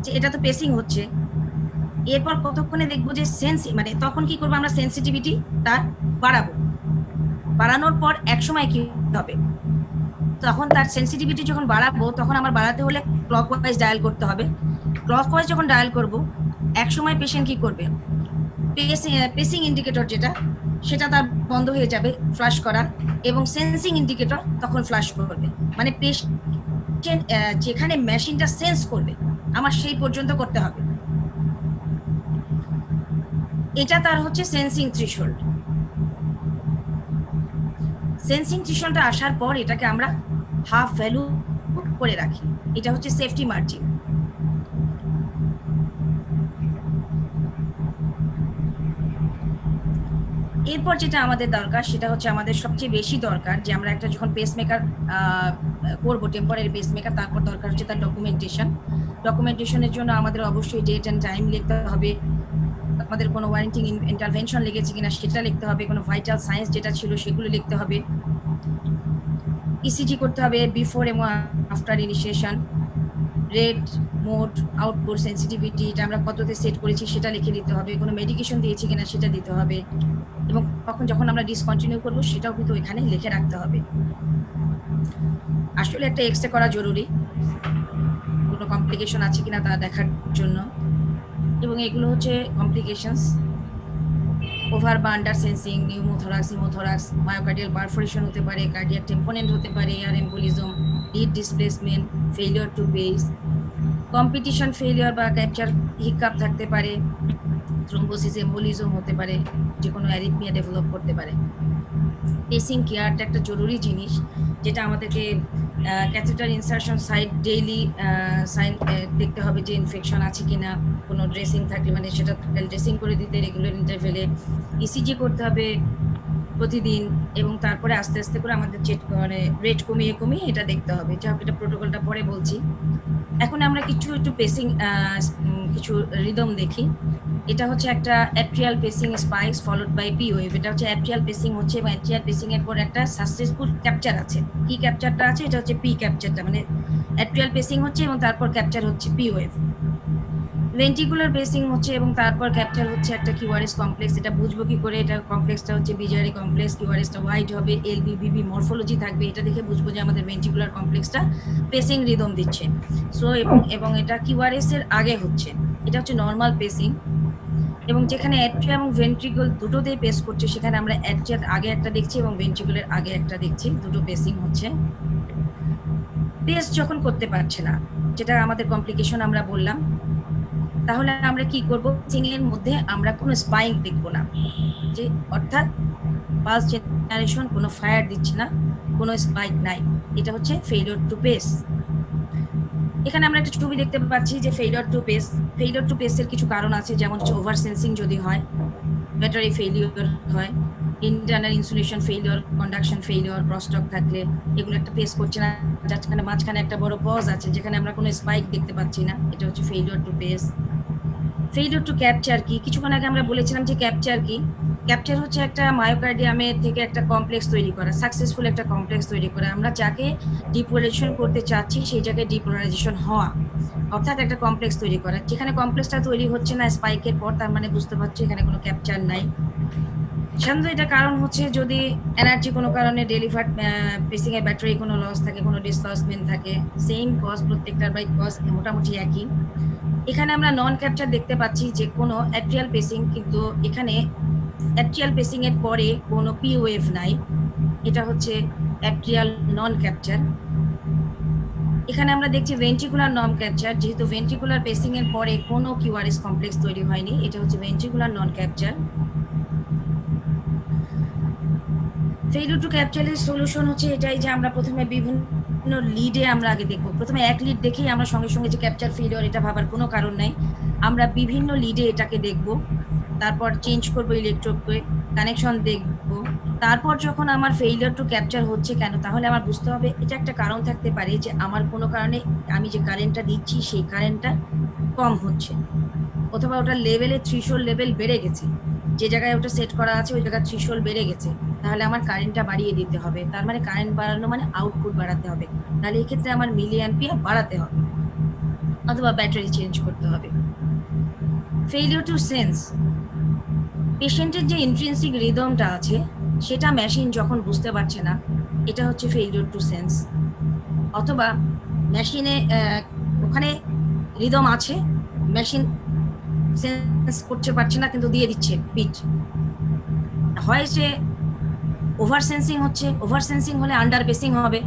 যে এটা তো পেসিং হচ্ছে, এরপর কতক্ষণে দেখবো যে মানে তখন কি করবো, আমরা সেন্সিটিভিটি তার বাড়াবো। বাড়ানোর পর এক সময় কি হবে, তখন তার সেন্সিটিভিটি যখন বাড়াবো তখন আমার বাড়াতে হলে ক্লকওয়াইজ ডায়াল করতে হবে। ক্লকওয়াইজ যখন ডায়াল করব, এক সময় পেশেন্ট কি করবে, পেসিং ইন্ডিকেটর যেটা সেটা তার বন্ধ হয়ে যাবে ফ্ল্যাশ করা, এবং সেন্সিং ইন্ডিকেটর তখন ফ্ল্যাশ করবে। মানে পেশেন্ট যেখানে মেশিনটা সেন্স করবে আমার সেই পর্যন্ত করতে হবে। এটা তার হচ্ছে সেন্সিং থ্রেশহোল্ড। সেন্সিং থ্রেশহোল্ডটা আসার পর এটাকে আমরা হাফ ভ্যালু করে রাখি, এটা হচ্ছে সেফটি মার্জিন। এরপর যেটা আমাদের দরকার সেটা হচ্ছে আমাদের সবচেয়ে বেশি দরকার, যে আমরা একটা যখন পেসমেকার করবো, টেম্পোরারি পেসমেকার, তারপর দরকার হচ্ছে তার ডকুমেন্টেশন। ডকুমেন্টেশনের জন্য আমাদের অবশ্যই ডেট অ্যান্ড টাইম লিখতে হবে, আমাদের কোনো ওয়ারেন্টি ইন্টারভেনশন লেগেছে কিনা সেটা লিখতে হবে, কোনো ভাইটাল সায়েন্স যেটা ছিল সেগুলো লিখতে হবে, ইসিজি করতে হবে বিফোর এবং after initiation, rate, mode, output, sensitivity এটা আমরা কততে সেট করেছি সেটা লিখে দিতে হবে, কোনো মেডিকেশন দিয়েছি কিনা সেটা দিতে হবে, এবং তখন যখন আমরা ডিসকন্টিনিউ করবো সেটাও কিন্তু এখানে লিখে রাখতে হবে। আসলে একটা এক্সরে করা জরুরি, কোনো কমপ্লিকেশন আছে কিনা তা দেখার জন্য। এবং এগুলো হচ্ছে কমপ্লিকেশনস, ওভার বা under sensing, pneumothorax, haemothorax, myocardial perforation হতে পারে, কার্ডিয়াক টেম্পোনেন্ট হতে পারে, air embolism, lead displacement, failure two pace, competition failure বা ক্যাপচার হিকআপ থাকতে পারে, থ্রোম্বোসিস এম্বোলিজম হতে পারে, যে কোনো অ্যারিথমিয়া ডেভেলপ করতে পারে। পেসিং কেয়ারটা একটা জরুরি জিনিস, যেটা আমাদেরকে catheter insertion site daily sign দেখতে হবে যে ইনফেকশন আছে কিনা, কোনো ড্রেসিং থাকলে মানে সেটা ড্রেসিং করে দিতে রেগুলার ইন্টারভেলে, ইসিজি করতে হবে প্রতিদিন, এবং তারপরে আস্তে আস্তে করে আমাদের মানে রেট কমিয়ে কমিয়ে এটা দেখতে হবে। যাই হোক, এটা প্রোটোকলটা পরে বলছি। এখন আমরা একটু পেসিং কিছু রিদম দেখি। এটা হচ্ছে একটা atrial pacing spikes followed by P wave. এটা হচ্ছে অ্যাট্রিয়াল পেসিং হচ্ছে, এবং অ্যাট্রিয়াল পেসিং এর পর একটা সাকসেসফুল ক্যাপচার আছে। কি ক্যাপচারটা আছে? এটা হচ্ছে পি ক্যাপচারটা, মানে অ্যাট্রিয়াল পেসিং হচ্ছে এবং তারপর ক্যাপচার হচ্ছে পি ওয়েভ। ভেন্ট্রিকুলার পেসিং হচ্ছে এবং তারপর ক্যাপচার হচ্ছে একটা কিউআরএস কমপ্লেক্স। এটা বুঝবো কি করে? এটা কমপ্লেক্সটা হচ্ছে বিজারি কমপ্লেক্স, কিউআরএসটা হোয়াইট হবে, এলবি বিবি মরফোলজি থাকবে। এটা দেখে বুঝবো যে আমাদের ভেন্ট্রিকুলার কমপ্লেক্সটা পেসিং রিদম দিচ্ছে। সো এবং এটা কিউআরএস এর আগে হচ্ছে, এটা হচ্ছে নর্মাল পেসিং। এবং যেখানে অ্যাট্রিয়া এবং ভেন্ট্রিকল দুটোতেই পেস করছে, সেখানে আমরা অ্যাট্রিয়ার আগে একটা দেখছি এবং ভেন্ট্রিকুলের আগে একটা দেখছি, দুটো পেসিং হচ্ছে। পেস যখন করতে পারছে না, যেটা আমাদের কমপ্লিকেশন আমরা বললাম, তাহলে আমরা কি করব? পেসিং এর মধ্যে আমরা কোনো স্পাইক দেখবো না, যে অর্থাৎ পালস জেনারেশন, কোনো ফায়ার দিচ্ছে না, কোনো স্পাইক নাই। এটা হচ্ছে ফেইলিওর টু পেস। এখানে আমরা একটা ছবি দেখতে পাচ্ছি যে failure to pace. Failure to পেসের কিছু কারণ আছে, যেমন হচ্ছে ওভার সেন্সিং যদি হয়, ব্যাটারি ফেইলিওর হয়, internal insulation failure, conduction failure, crosstalk থাকলে এগুলো একটা পেস করছে না, যার মাঝখানে একটা বড় পজ আছে যেখানে আমরা কোনো স্পাইক দেখতে পাচ্ছি না। এটা হচ্ছে failure to pace. Failure to capture কি? কিছুক্ষণ আগে আমরা বলেছিলাম যে ক্যাপচার কি। ক্যাপচার হচ্ছে একটা মায়োকার্ডিয়ামের থেকে একটা কমপ্লেক্স তৈরি করা, সাকসেসফুল একটা কমপ্লেক্স তৈরি করা। আমরা যাকে ডিপোলারাইজেশন করতে চাচ্ছি সেই জায়গায় ডিপোলারাইজেশন হওয়া, অর্থাৎ একটা কমপ্লেক্স তৈরি করা। যেখানে কমপ্লেক্সটা তৈরি হচ্ছে না স্পাইকের পর, তার মানে বুঝতে পারছি এখানে কোনো ক্যাপচার নাই। সাধারণত এটা কারণ হচ্ছে যদি এনার্জি কোনো কারণে ডেলিভার্ড পেসিং এর ব্যাটারি কোনো লস থাকে, কোনো ডিসলসমেন্ট থাকে, সেম কজ প্রত্যেকটার বাই কজ মোটামুটি একই। এখানে আমরা নন ক্যাপচার দেখতে পাচ্ছি যে কোনো অ্যাট্রিয়াল পেসিং, কিন্তু এখানে অ্যাট্রিয়াল পেসিং এর পরে কোনো পি ওয়েভ নাই, এটা হচ্ছে অ্যাট্রিয়াল নন ক্যাপচার। এখানে আমরা দেখছি ভেন্ট্রিকুলার নন ক্যাপচার, যেহেতু ভেন্ট্রিকুলার পেসিং এর পরে কোনো কিউআরএস কমপ্লেক্স তৈরি হয়নি, এটা হচ্ছে ভেন্ট্রিকুলার নন ক্যাপচার। ফেইলিউর টু ক্যাপচারের সলিউশন হচ্ছে এটাই যে আমরা প্রথমে বিভিন্ন লিডে আমরা আগে দেখব। প্রথমে এক লিড দেখেই আমরা সঙ্গে সঙ্গে যে ক্যাপচার ফেইলিউর এটা ভাবার কোনো কারণ নাই। আমরা বিভিন্ন লিডে এটাকে দেখব, তারপর চেঞ্জ করব ইলেকট্রোডকে, কানেকশন দেখব। তারপর যখন আমার ফেইলিউর টু ক্যাপচার হচ্ছে কেন, তাহলে আমার বুঝতে হবে এটা একটা কারণ থাকতে পারে যে আমার কোনো কারণে আমি যে কারেন্টটা দিচ্ছি সেই কারেন্টটা কম হচ্ছে, অথবা ওটার লেভেলে থ্রিশোল্ড লেভেল বেড়ে গেছে, যে জায়গায় ওটা সেট করা আছে ওই জায়গায় থ্রিশোল্ড বেড়ে গেছে, তাহলে আমার কারেন্টটা বাড়িয়ে দিতে হবে। তার মানে কারেন্ট বাড়ানো মানে আউটপুট বাড়াতে হবে, তাহলে এই ক্ষেত্রে আমার মিলি অ্যাম্পিয়ার বাড়াতে হবে, অথবা ব্যাটারি চেঞ্জ করতে হবে। ফেইলিউর টু সেন্স, পেশেন্টের যে ইন্ট্রিনসিক রিদমটা আছে সেটা মেশিন যখন বুঝতে পারছে না, এটা হচ্ছে ফেইলিউর টু সেন্স। অথবা মেশিনে ওখানে রিদম আছে, মেশিন সেন্স করতে পারছে না কিন্তু দিয়ে দিচ্ছে বিট। হয় সে ওভার সেন্সিং হচ্ছে, ওভার সেন্সিং হলে আন্ডার পেসিং হবে,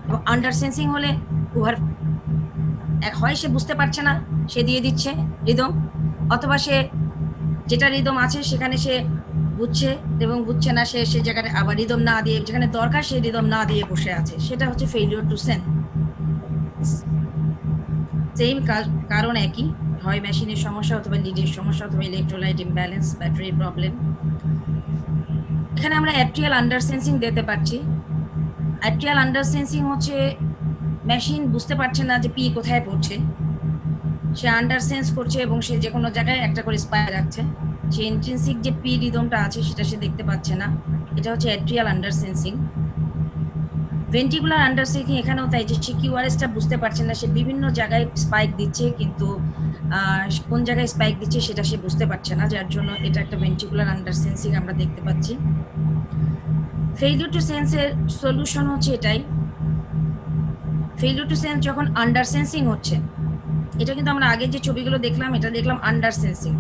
এবং আন্ডার সেন্সিং হলে ওভার, হয় সে বুঝতে পারছে না সে দিয়ে দিচ্ছে রিদম, অথবা সে যেটা রিদম আছে সেখানে সে বুঝছে এবং বুঝছে না, সে সে জায়গায় আবার রিদম না দিয়ে, যেখানে দরকার সে রিদম না দিয়ে বসে আছে, সেটা হচ্ছে ফেইলিউর টু সেন্স। সেম কারণ একই, হয় মেশিনের সমস্যা, অথবা লিডের সমস্যা, অথবা ইলেকট্রোলাইট ইমব্যালেন্স, ব্যাটারি প্রবলেম। এখানে আমরা অ্যাট্রিয়াল আন্ডার সেন্সিং দিতে পারছি। অ্যাট্রিয়াল আন্ডার সেন্সিং হচ্ছে মেশিন বুঝতে পারছে না যে পি কোথায় পড়ছে, সে আন্ডার সেন্স করছে এবং সে যে কোনো জায়গায় একটা করে স্পাই রাখছে, সে ইন্ট্রিনসিক যে পি রিদমটা আছে সেটা সে দেখতে পাচ্ছে না, এটা হচ্ছে atrial under sensing. Ventricular under sensing এখানেও তাই, যে সে কিউআরএসটা বুঝতে পারছে না, সে বিভিন্ন জায়গায় স্পাইক দিচ্ছে কিন্তু কোন জায়গায় স্পাইক দিচ্ছে সেটা সে বুঝতে পারছে না, যার জন্য এটা একটা ভেন্ট্রিকুলার আন্ডার সেন্সিং আমরা দেখতে পাচ্ছি। ফেইলিউর টু সেন্সের সলিউশন হচ্ছে এটাই, ফেইলিউর টু সেন্স যখন আন্ডার সেন্সিং হচ্ছে, এটা কিন্তু আমরা আগের যে ছবিগুলো দেখলাম এটা দেখলাম আন্ডার সেন্সিং।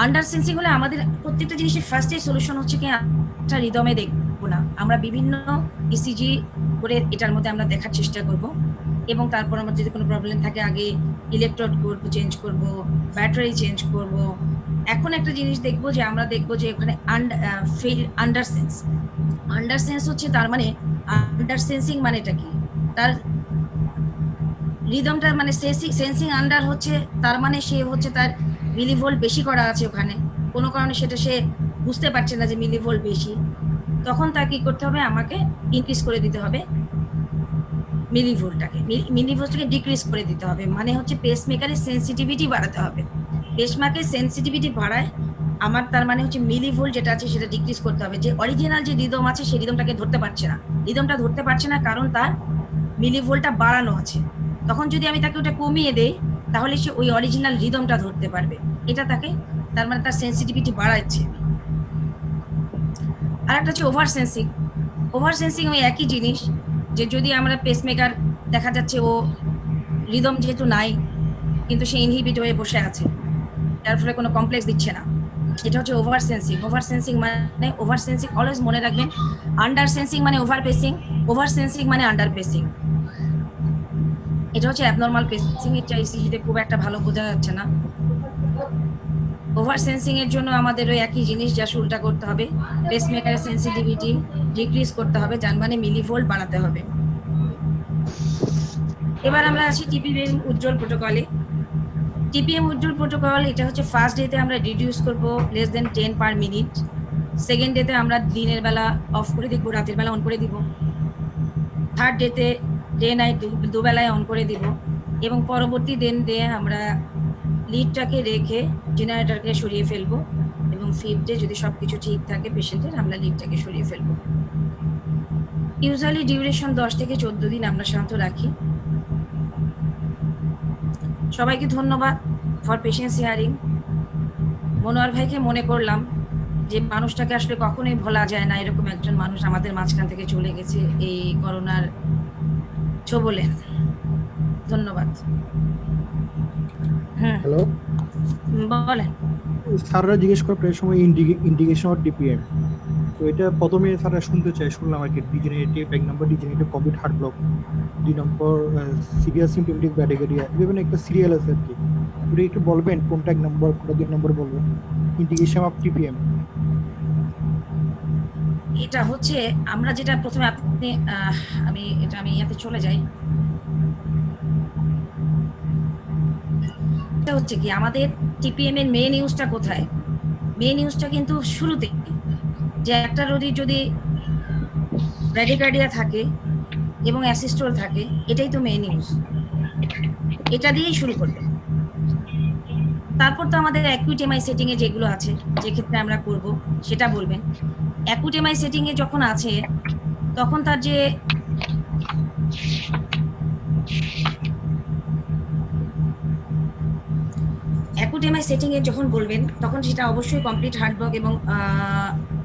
আন্ডার সেন্সিং হলে আমাদের প্রত্যেকটা জিনিসের ফার্স্টে সলিউশন হচ্ছে কি একটা রিদমে দেখবো না, আমরা বিভিন্ন ইসিজি করে এটার মধ্যে আমরা দেখার চেষ্টা করব, এবং তারপর আমার যদি কোনো প্রবলেম থাকে আগে ইলেকট্রোড চেঞ্জ করব, ব্যাটারি চেঞ্জ করব। এখন একটা জিনিস দেখবো যে আমরা দেখবো যে ওখানে আন্ডার সেন্স, আন্ডার সেন্স হচ্ছে তার মানে আন্ডার সেন্সিং মানেটা কি, তার রিদমটা মানে সেন্সিং আন্ডার হচ্ছে তার মানে সে হচ্ছে তার মিলিভোল্ট বেশি করা আছে ওখানে, কোনো কারণে সেটা সে বুঝতে পারছে না যে মিলিভোল্ট বেশি, তখন তার কি করতে হবে, আমাকে ইনক্রিজ করে দিতে হবে মিলিভোল্টটাকে ডিক্রিজ করে দিতে হবে, মানে হচ্ছে পেসমেকারের সেন্সিটিভিটি বাড়াতে হবে। পেসমেকারের সেন্সিটিভিটি বাড়ায় আমার, তার মানে হচ্ছে মিলিভোল্ট যেটা আছে সেটা ডিক্রিজ করতে হবে, যে অরিজিনাল যে রিদম আছে সেই রিদমটাকে ধরতে পারছে না, রিদমটা ধরতে পারছে না কারণ তার মিলিভোল্টটা বাড়ানো আছে। তখন যদি আমি তাকে ওটা কমিয়ে দেই তাহলে সে ওই অরিজিনাল রিদমটা ধরতে পারবে, এটা তাকে, তার মানে তার সেন্সিটিভিটি বাড়াচ্ছে। আর একটা হচ্ছে ওভার সেন্সিং। ওভার সেন্সিং ওই একই জিনিস, যে যদি আমরা পেসমেকার দেখা যাচ্ছে ও রিদম যেহেতু নাই কিন্তু সে ইনহিবিট হয়ে বসে আছে, যার ফলে কোনো কমপ্লেক্স দিচ্ছে না, এটা হচ্ছে ওভার সেন্সিং। ওভার সেন্সিং মানে, ওভার সেন্সিং অলওয়েজ মনে রাখবেন, আন্ডার সেন্সিং মানে ওভার পেসিং, ওভার সেন্সিং মানে আন্ডার পেসিং। এটা হচ্ছে অ্যাবনর্মাল পেসিং, এটা ইসিজিতে খুব একটা ভালো বোঝা যাচ্ছে না। ওভার সেন্সিং এর জন্য আমাদের ওই একই জিনিস যা উল্টা করতে হবে, পেসমেকারের সেন্সিটিভিটি ডিক্রিজ করতে হবে, যার মানে মিলিভোল্ট বাড়াতে হবে। এবার আমরা আছি টিপিএম উজ্জ্বল প্রোটোকলে। টিপিএম উজ্জ্বল প্রোটোকল এটা হচ্ছে ফার্স্ট ডেতে আমরা রিডিউস করবো less than 10 per minute, second ডেতে আমরা দিনের বেলা অফ করে দিব, রাতের বেলা অন করে দিব, থার্ড ডেতে ডে নাইট দুবেলায় অন করে দিব, এবং পরবর্তী দিন দিয়ে আমরা লিডটাকে রেখে জেনারেটরকে সরিয়ে ফেলবো, এবং ফিফথ ডে যদি সবকিছু ঠিক থাকে পেশেন্টের আমরা লিডটাকে সরিয়ে ফেলবো। ইউজুয়ালি ডিউরেশন 10 থেকে 14 দিন আমরা সাধারণত রাখি। সবাইকে ধন্যবাদ ফর পেশেন্স হিয়ারিং। মনোয়ার ভাইকে মনে করলাম যে মানুষটাকে আসলে কখনোই ভোলা যায় না, এরকম একজন মানুষ আমাদের মাঝখান থেকে চলে গেছে এই করোনার ছোবলে। ধন্যবাদ। হ্যালো, বলেন। স্যাররা জিজ্ঞেস করে প্রায় সময় ইন্ডিকেশন অফ ডিপিএম। তো এটা প্রথমে স্যাররা শুনতে চাই, শুনলাম আর কি। ডিজেনারেটিভ, 1 নম্বর ডিজেনারেটিভ কমপ্লিট হার্ট ব্লক, 2 নম্বর সিরিয়াস সিম্পটমেটিক ব্র্যাডিকার্ডিয়া, এভাবে একটা সিরিয়াল আছে আর কি। আপনি একটু বলবেন কোনটা 1 নম্বর, কোনটা 2 নম্বর বলবেন? ইন্ডিকেশন অফ ডিপিএম এটা হচ্ছে আমরা যেটা প্রথমে আপনি আমি ইয়াতে চলে যাই। এটা হচ্ছে কি আমাদের টিপিএম এর মেন নিউজটা কোথায়? মেন নিউজটা কিন্তু শুরুতে, যে একটা রোগী যদি ব্র্যাডিকার্ডিয়া থাকে এবং অ্যাসিস্টোল থাকে, এটাই তো মেন নিউজ। এটা দিয়েই শুরু করবে। তারপর তো আমাদের অ্যাকুইট এমআই সেটিং এ যেগুলো আছে, যে ক্ষেত্রে আমরা করব সেটা বলবেন। অ্যাকুইট এমআই সেটিং এ যখন আছে তখন তার যে অ্যাকুইট এমআই সেটিং এ যখন বলবেন তখন সেটা অবশ্যই কমপ্লিট হার্ট ব্লক এবং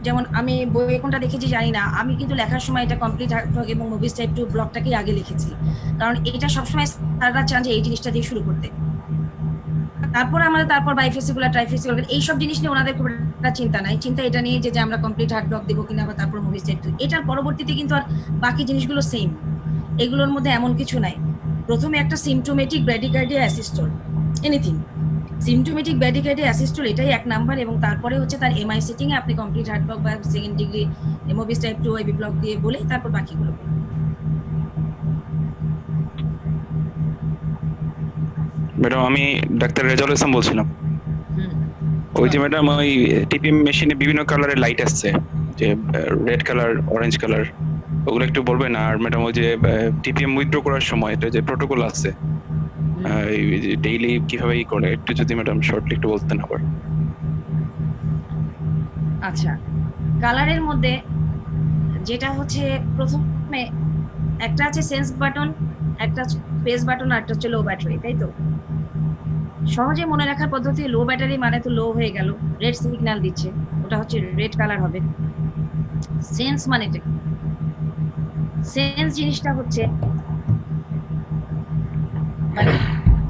যেমন আমি বই কোনটা দেখেছি জানি না, আমি কিন্তু লেখার সময় এটা কমপ্লিট হার্ট ব্লক এবং মুভিস টাইপ 2 ব্লকটাকেই আগে লিখেছি, কারণ এটা সবসময় স্যাররা চান যে এই জিনিসটা দিয়ে শুরু করতে। তারপর বাইফেসিকুলার, ট্রাইফেসিকুলার এইসব জিনিস নিয়ে ওনাদের খুব একটা চিন্তা নাই। চিন্তা এটা নিয়ে যে আমরা কমপ্লিট হার্ট ব্লক দেবো কিনা বা তারপর মুভিস টাইপ 2। এটার পরবর্তীতে কিন্তু আর বাকি জিনিসগুলো সেম, এগুলোর মধ্যে এমন কিছু নাই। প্রথমে একটা symptomatic bradycardia asystole, anything symptomatic bradycardia asystole, এটাই 1 নাম্বার। এবং তারপরে হচ্ছে তার এমআই সেটিং এ আপনি কমপ্লিট হার্ট ব্লক বা second degree Mobitz type 2 AV block দিয়ে বলে তারপর বাকিগুলো। ম্যাডাম আমি ডাক্তার রেজাউল ইসলাম বলছিলাম। ওই যে ম্যাডাম ওই টিপিএম মেশিনে বিভিন্ন কালারের লাইট আসছে, যে রেড কালার, অরেঞ্জ কালার, ওগুলো একটু বলবেন। আর ম্যাডাম ওই যে টিপিএম উইথড্র করার সময় এটা যে প্রোটোকল আছে ডেইলি কিভাবে করে একটু যদি ম্যাডাম শর্টলি একটু বলতেন আবার। আচ্ছা, কালারের মধ্যে যেটা হচ্ছে প্রথমে একটা আছে সেন্স বাটন, একটা স্পেস বাটন, আর একটা হচ্ছে লো ব্যাটারি, তাই তো? সহজে মনে রাখার পদ্ধতি, লো ব্যাটারি মানে তো লো হয়ে গেল, রেড সিগন্যাল দিচ্ছে, ওটা হচ্ছে রেড কালার হবে। সেন্স মানে সেন্স জিনিসটা হচ্ছে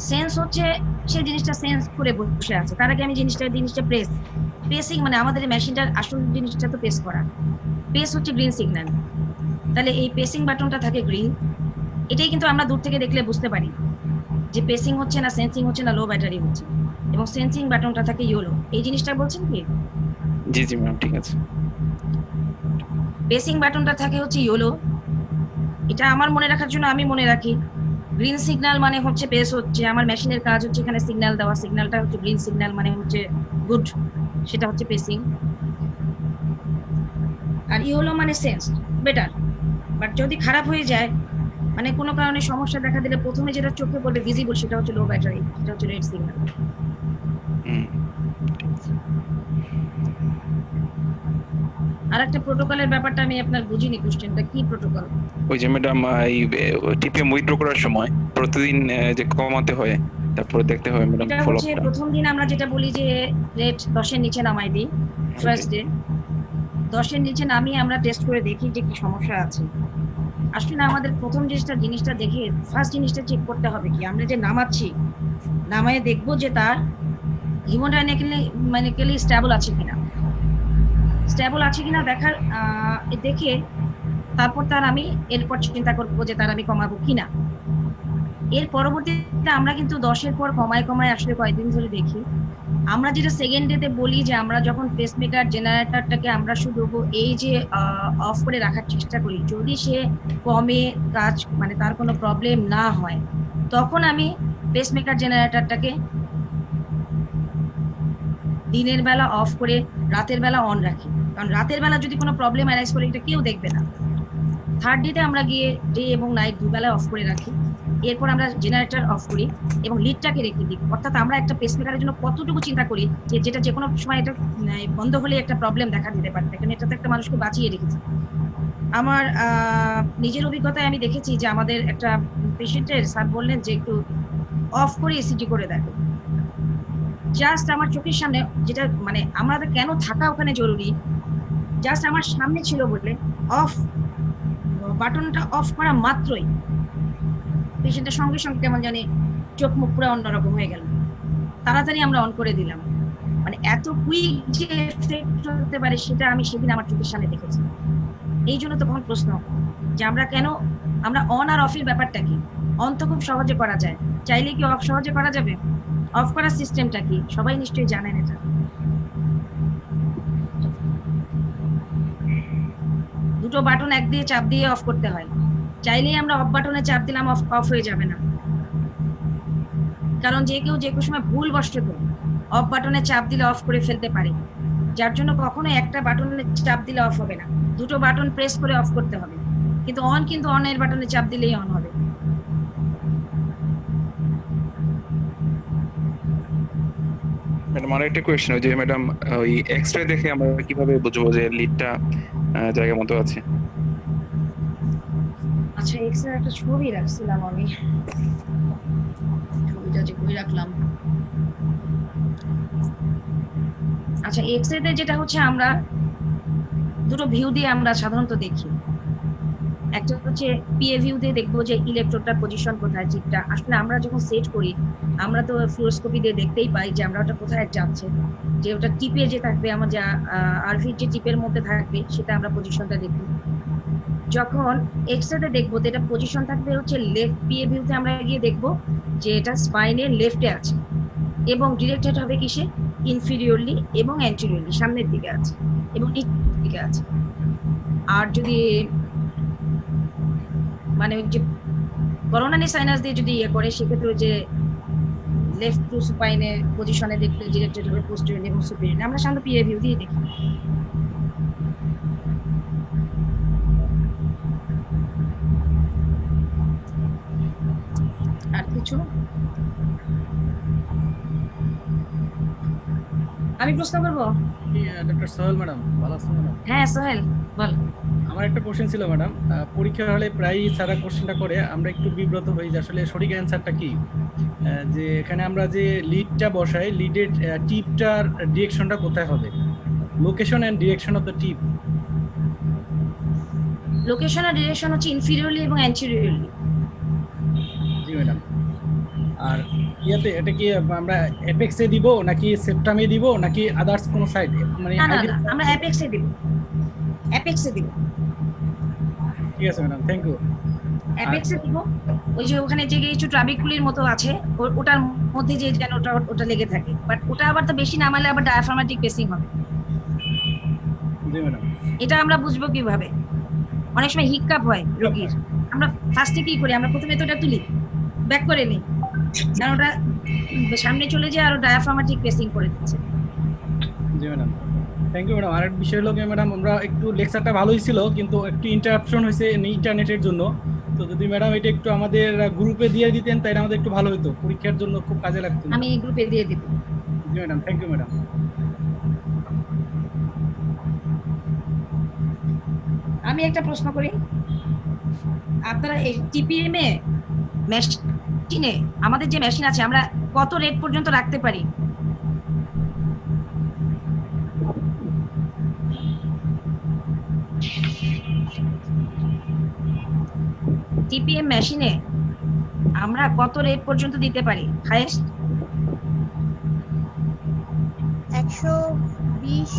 সেন্স হচ্ছে সেই জিনিসটা সেন্স করে বসে আছে, তার আগে আমি জিনিসটা প্রেসিং মানে আমাদের মেশিনটার আসল জিনিসটা তো প্রেস করা। প্রেস হচ্ছে গ্রিন সিগন্যাল, তাহলে এই প্রেসিং বাটনটা থাকে গ্রিন। এটাই কিন্তু আমরা দূর থেকে দেখলে বুঝতে পারি যে প্রেসিং হচ্ছে না সেন্সিং হচ্ছে না লো ব্যাটারি হচ্ছে, এবং সেন্সিং বাটনটা থাকে ইয়েলো। এই জিনিসটা বলছেন কি? জি জি ম্যাম, ঠিক আছে। প্রেসিং বাটনটা থাকে হচ্ছে ইয়েলো, এটা আমার মনে রাখার জন্য আমি মনে রাখি। গ্রিন সিগন্যাল মানে হচ্ছে প্রেস হচ্ছে, আমার মেশিনের কাজ হচ্ছে এখানে সিগন্যাল দেওয়া, সিগন্যালটা হচ্ছে গ্রিন সিগন্যাল মানে হচ্ছে গুড, সেটা হচ্ছে প্রেসিং। আর ইয়েলো মানে সেন্স, বেটার। বাট যদি খারাপ হয়ে যায়, মানে কোনো কারণে সমস্যা দেখা দিলে প্রথমে যেটা চোখে পড়বে ভিজিবল সেটা হচ্ছে লো ব্যাটারি, সেটা হচ্ছে রেড সিগন্যাল। আর একটা প্রোটোকলের ব্যাপারটা আমি আপনার বুঝিনি, কোশ্চেনটা কি প্রোটোকল? ওই যে ম্যাডাম এই টিপিএম উইথড্র করার সময় প্রতিদিন যে কমাতে হয়, তারপরে দেখতে হয় ম্যাডাম এটা ফলো হচ্ছে আপ। প্রথম দিন আমরা যেটা বলি যে রেট 10 এর নিচে নামাই দিই, ফার্স্ট ডে 10 এর নিচে নামিয়ে আমরা টেস্ট করে দেখি যে কি সমস্যা আছে। আসলে আমাদের প্রথম জিনিসটা দেখে ফার্স্ট জিনিসটা চেক করতে হবে কি আমরা যে নামাচ্ছি, নামায়ে দেখবো যে তার হিমোডাইনামিক্যালি স্টেবল আছে কিনা, দেখে তারপর আমি এরপর চিন্তা করবো যে আমি কমাবো কিনা। এর পরবর্তীতে আমরা কিন্তু 10 এর পর কমায় আসলে কয়েকদিন ধরে দেখি। আমরা যেটা সেকেন্ড ডেতে বলি যে আমরা যখন পেসমেকার জেনারেটরটাকে আমরা শুধু এই যে অফ করে রাখার চেষ্টা করি, যদি সে কমে কাজ মানে তার কোনো প্রবলেম না হয়, তখন আমি পেসমেকার জেনারেটরটাকে দিনের বেলা অফ করে রাতের বেলা অন রাখি, কারণ রাতের বেলা যদি কোনো প্রবলেম অ্যারাইজ করে এটা কেউ দেখবে না। থার্ড ডেতে আমরা গিয়ে ডে এবং নাইট দুবেলা অফ করে রাখি, এরপর আমরা জেনারেটর অফ করি এবং লিডটাকে রেখে দিই। অর্থাৎ আমরা একটা পেসমেকারের জন্য কতটুকু চিন্তা করি যে যেটা যে কোনো সময় এটা বন্ধ হলে একটা প্রবলেম দেখা দিতে পারে, কারণ এটা তো একটা মানুষকে বাঁচিয়ে রেখেছে। আমার নিজের অভিজ্ঞতায় আমি দেখেছি যে আমাদের একটা পেশেন্টের স্যার বললেন যে একটু অফ করে ইসিজি করে দেখো, জাস্ট আমার চোখের সামনে, যেটা মানে আমাদের কেন থাকা ওখানে জরুরি, জাস্ট আমার সামনে ছিল বলে অফ বাটনটা অফ করা মাত্রই পেশেন্টের সঙ্গে সঙ্গে কেমন জানি চোখ মুখ পুরো অন্যরকম হয়ে গেল, তাড়াতাড়ি আমরা অন করে দিলাম। মানে এত কুইক যে এফেক্ট হতে পারে সেটা আমি সেদিন আমার চোখের সামনে দেখেছি। এই জন্য তখন প্রশ্ন যে আমরা অন আর অফের ব্যাপারটা কি? অন তো খুব সহজে করা যায়, চাইলে কি অফ সহজে করা যাবে? অফ করার সিস্টেমটা কি সবাই নিশ্চয়ই জানেন এটা। দুটো বাটন এক দিয়ে চাপ দিয়ে অফ করতে হয়, চাইলেই আমরা অফ বাটনে চাপ দিলাম অফ হয়ে যাবে না, কারণ যে কেউ যে কোনো সময় ভুলবশত অফ বাটনে চাপ দিলে অফ করে ফেলতে পারে, যার জন্য কখনো একটা বাটনে চাপ দিলে অফ হবে না, দুটো বাটন প্রেস করে অফ করতে হবে। কিন্তু অনের বাটনে চাপ দিলেই অন হবে। ম্যাডাম আর একটা কোয়েশ্চেন, ওই যে ম্যাডাম ওই এক্সরে দেখে আমরা কিভাবে বুঝবো যে লিডটা জায়গা মতো আছে? আচ্ছা, এক্সরে একটা ছবি রাখছিলাম আমি, ছবিটা যে কই রাখলাম। আচ্ছা, এক্সরেতে যেটা হচ্ছে আমরা দুটো ভিউ দিয়ে আমরা সাধারণত দেখি। একটা হচ্ছে পিএ ভিউ দিয়ে দেখবো যে ইলেকট্রোডটার পজিশন কোথায়, চিপটা আসলে আমরা যখন সেট করি আমরা তো ফ্লুরোস্কোপি দিয়ে দেখতেই পাই যে আমরা ওটা কোথায় যাচ্ছে, যে ওটা টিপে যে থাকবে, আমার যা আরভির যে টিপের মধ্যে থাকবে সেটা আমরা পজিশনটা দেখবো। যখন এক্সরেতে দেখবো তো এটা পজিশন থাকবে হচ্ছে লেফট, পিএ ভিউতে আমরা গিয়ে দেখবো যে এটা স্পাইনের লেফটে আছে এবং ডিরেক্টেড হবে কিসে, ইনফিরিয়রলি এবং অ্যান্টেরিয়রলি, সামনের দিকে আছে এবং নিচের দিকে আছে। আর যদি মানে ওই যে করোনারি সাইনাস দিয়ে যদি ইয়ে করে সেক্ষেত্রে যে লেফট টু স্পাইনের পজিশনে দেখলে ডিরেক্টেড হবে পোস্টেরিয়রলি এবং সুপিরিয়রলি। আমরা সাধারণত পিএ ভিউ দিয়ে দেখি। আর কিছু আমি প্রশ্ন করবো? ডক্টর সোহেল ম্যাডাম, ভালো আছেন ম্যাডাম? হ্যাঁ সোহেল বল। আমার একটা কোশ্চেন ছিল ম্যাডাম, পরীক্ষার হলে প্রায়ই স্যারা কোশ্চেনটা করে আমরা একটু বিব্রত হই যে আসলে সঠিক অ্যান্সারটা কি। যে এখানে আমরা যে লিডটা বসাই, লিডের টিপটার ডিরেকশনটা কোথায় হবে? Location and direction of the tip. Location আর ডিরেকশন হচ্ছে ইনফিরিয়রলি এবং অ্যান্টেরিয়রলি। জি ম্যাডাম। আর ইয়াতে এটা কি আমরা অ্যাপেক্সে দিব নাকি সেপ্টামে দিব নাকি আদার্স কোনো সাইড? মানে না আমরা অ্যাপেক্সে দিব, অ্যাপেক্সে দিব। ঠিক আছে ম্যাডাম, থ্যাংক ইউ। অ্যাপেক্সে দিব, ওই যে ওখানে যে কিছু ট্রাবিকুলির মতো আছে ওটার মধ্যে যে যেন ওটা লেগে থাকে, বাট ওটা আবার তো বেশি নামালে আবার ডায়াফ্রামাটিক পেসিং হবে। জি ম্যাডাম। এটা আমরা বুঝবো কিভাবে? অনেক সময় হিকআপ হয় রোগীর, আমরা ফার্স্টে কি করি, আমরা প্রথমে তো এটা তুলি, ব্যাক করে নিই, কারণ ওটা সামনে চলে যায় আর ডায়াফ্রামাটিক পেসিং করে দিচ্ছে। জি ম্যাডাম, থ্যাংক ইউ ম্যাডাম। আর একটা বিষয় হলো ম্যাডাম, আমরা একটু লেকচারটা ভালোই ছিল কিন্তু একটু ইন্টারাপশন হয়েছে ইন্টারনেটের জন্য। তো যদি ম্যাডাম এটা একটু আমাদের গ্রুপে দিয়ে দিতেন তাহলে আমাদের একটু ভালো হতো, পরীক্ষার জন্য খুব কাজে লাগতো। আমি গ্রুপে দিয়ে দিব। জি ম্যাডাম, থ্যাংক ইউ ম্যাডাম। আমি একটা প্রশ্ন করি, আপনারা এই টিপিএম এ মেশিনে, আমাদের যে মেশিন আছে আমরা কত রেট পর্যন্ত রাখতে পারি? টিপিএম মেশিনে আমরা কত রেট পর্যন্ত দিতে পারি হাইয়েস্ট? 120।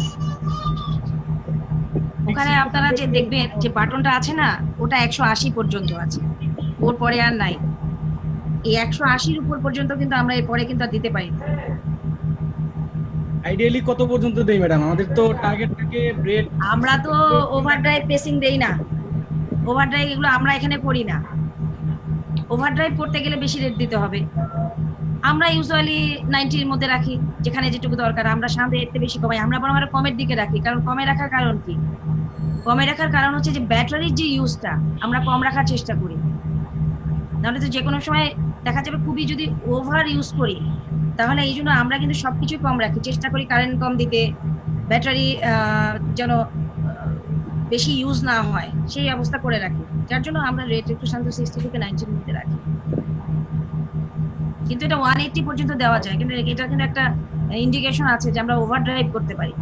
ওখানে আপনারা যে দেখবেন যে বাটনটা আছে না, ওটা 180 পর্যন্ত আছে, ওর পরে আর নাই। এই 180-র উপর পর্যন্ত কিন্তু আমরা এর পরে কিন্তু আর দিতে পারি না। আইডিয়ালি কত পর্যন্ত দেই ম্যাডাম? আমাদের তো টার্গেট থাকে ব্রেড। আমরা তো ওভারড্রাইভ পেসিং দেই না, ওভারড্রাইভ এগুলো আমরা এখানে করি না। ওভারড্রাইভ করতে গেলে বেশি রেট দিতে হবে। আমরা ইউজুয়ালি 90-র মধ্যে রাখি, যেখানে যেটুকু দরকার। আমরা সাধারণত এর থেকে বেশি কমাই, আমরা বরং আরো কমের দিকে রাখি। কারণ কমে রাখার কারণ কি? কমে রাখার কারণ হচ্ছে যে ব্যাটারির যে ইউজটা আমরা কম রাখার চেষ্টা করি, নাহলে তো যে কোনো সময় দেখা যাবে খুবই যদি ওভার ইউজ করি, তাহলে এই জন্য আমরা কিন্তু সবকিছু কম রাখি, চেষ্টা করি কারেন্ট কম দিতে, ব্যাটারি যেন বেশি ইউজ না হয় সেই অবস্থা করে রাখি। যার জন্য আমরা রেট একটু সাধারণত 60 থেকে 90-র মধ্যে রাখি। কিন্তু এটা 180 পর্যন্ত দেওয়া যায়, কিন্তু এটা কিন্তু একটা ইন্ডিকেশন আছে যে আমরা ওভারড্রাইভ করতে পারি।